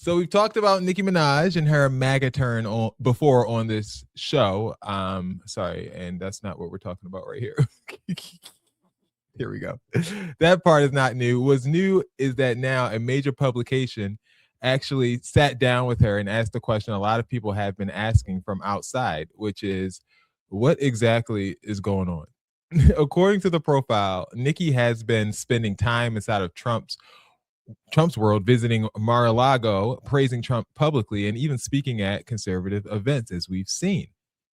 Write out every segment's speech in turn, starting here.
So we've talked about Nicki Minaj and her MAGA turn before on this show. Sorry, and that's not what we're talking about right here. Here we go. That part is not new. What's new is that now a major publication actually sat down with her and asked the question a lot of people have been asking from outside, which is, what exactly is going on? According to the profile, Nicki has been spending time inside of Trump's world, visiting Mar-a-Lago, praising Trump publicly, and even speaking at conservative events, as we've seen,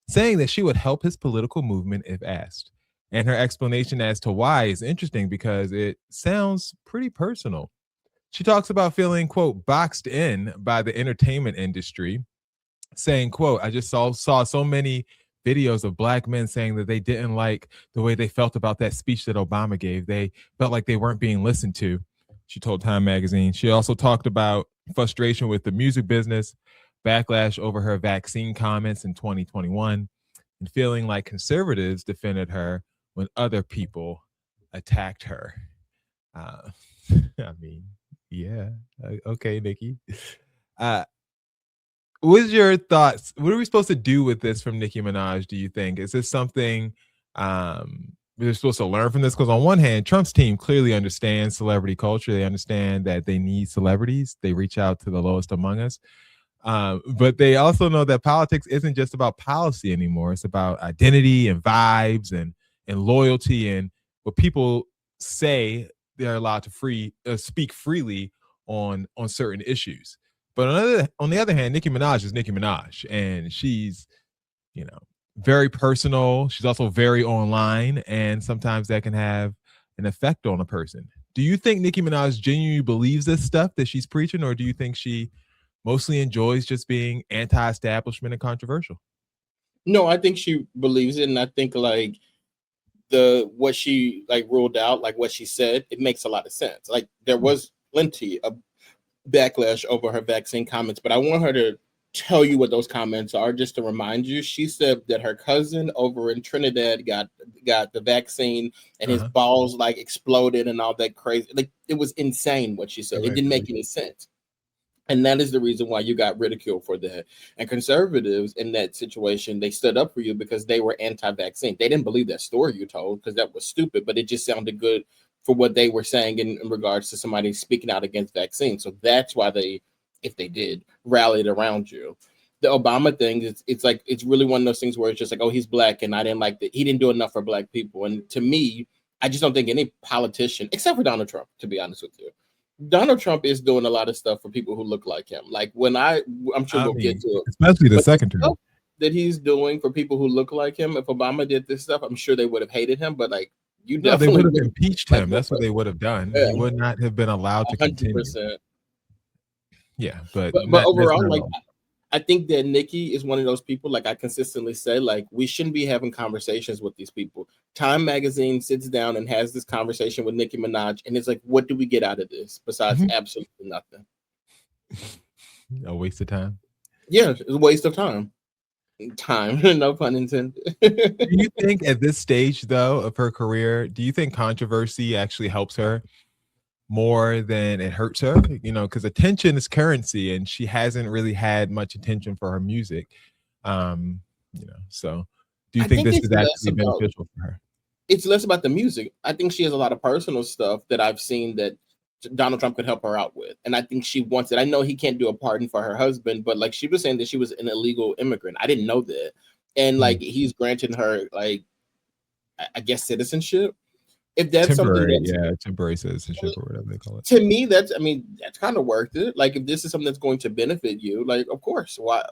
saying that she would help his political movement if asked. And her explanation as to why is interesting because it sounds pretty personal. She talks about feeling, quote, boxed in by the entertainment industry, saying, quote, I just saw so many videos of black men saying that they didn't like the way they felt about that speech that Obama gave. They felt like they weren't being listened to. She told Time Magazine. She also talked about frustration with the music business, backlash over her vaccine comments in 2021, and feeling like conservatives defended her when other people attacked her. I mean, yeah. Okay, Nicki. What's your thoughts? What are we supposed to do with this from Nicki Minaj, do you think? Is this something we're supposed to learn from this? Because on one hand, Trump's team clearly understands celebrity culture. They understand that they need celebrities. They reach out to the lowest among us. But they also know that politics isn't just about policy anymore. It's about identity and vibes and loyalty and what people say they're allowed to speak freely on certain issues. But on the other hand, Nicki Minaj is Nicki Minaj, and she's, very personal. She's also very online, and sometimes that can have an effect on a person. Do you think Nicki Minaj genuinely believes this stuff that she's preaching, or do you think she mostly enjoys just being anti-establishment and controversial? No, I think she believes it, and I think like what she like ruled out, like what she said, it makes a lot of sense. Like there was plenty of backlash over her vaccine comments, but I want her to tell you what those comments are just to remind you. She said that her cousin over in Trinidad got the vaccine and his balls like exploded and all that crazy. Like it was insane what she said. It didn't make any sense. And that is the reason why you got ridiculed for that. And conservatives in that situation, they stood up for you because they were anti-vaccine. They didn't believe that story you told because that was stupid, but it just sounded good for what they were saying in regards to somebody speaking out against vaccines. So that's why they, if they did, rallied around you. The Obama thing, it's really one of those things where it's just like, oh, he's black and I didn't like that. He didn't do enough for black people. And to me, I just don't think any politician, except for Donald Trump, to be honest with you, Donald Trump is doing a lot of stuff for people who look like him. Like I'm sure we'll get to it. Especially the second term. That he's doing for people who look like him. If Obama did this stuff, I'm sure they would have hated him, but like, they would have impeached him. That's what they would have done. Yeah. He would not have been allowed to 100%. Continue. Yeah, but overall, like I think that Nicki is one of those people, like I consistently say, like we shouldn't be having conversations with these people. Time Magazine sits down and has this conversation with Nicki Minaj, and it's like, what do we get out of this besides absolutely nothing? A waste of time. Yeah, it's a waste of time. No pun intended. Do you think at this stage though of her career, do you think controversy actually helps her more than it hurts her? Because attention is currency, and she hasn't really had much attention for her music. So do you think this is actually beneficial for her? It's less about the music. I think she has a lot of personal stuff that I've seen that Donald Trump could help her out with. And I think she wants it. I know he can't do a pardon for her husband, but like she was saying that she was an illegal immigrant. I didn't know that. And like he's granting her like, I guess, citizenship. If that's temporary, temporary citizenship or whatever they call it. To me, that's kind of worth it. Like if this is something that's going to benefit you, like of course, why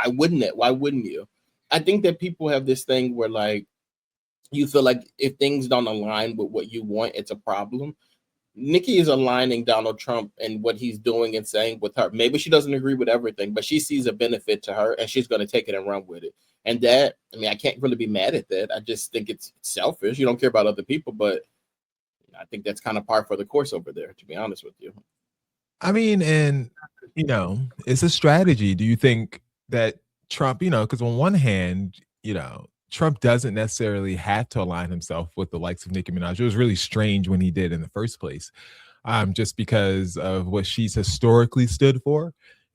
wouldn't it? Why wouldn't you? I think that people have this thing where like you feel like if things don't align with what you want, it's a problem. Nicki is aligning Donald Trump and what he's doing and saying with her. Maybe she doesn't agree with everything, but she sees a benefit to her and she's going to take it and run with it. And that, I can't really be mad at that. I just think it's selfish. You don't care about other people, but I think that's kind of par for the course over there, to be honest with you. And it's a strategy. Do you think that Trump, because on one hand, Trump doesn't necessarily have to align himself with the likes of Nicki Minaj. It was really strange when he did in the first place, just because of what she's historically stood for.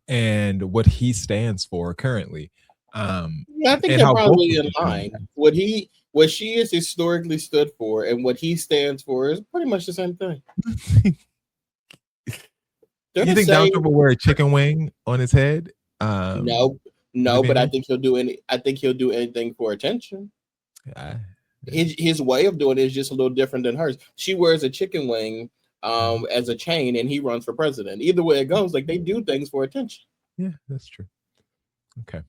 and what he stands for currently. Yeah, I think And they're how vocal probably in he's been on line. that. What she has historically stood for and what he stands for is pretty much the same thing. They're You the think Donald same. Trump will wear a chicken wing on his head? No, for the no, but I VMA? think he'll do any. I think he'll do anything for attention. Yeah. His way of doing it is just a little different than hers. She wears a chicken wing as a chain, and he runs for president. Either way it goes, like they do things for attention. Yeah, that's true. Okay.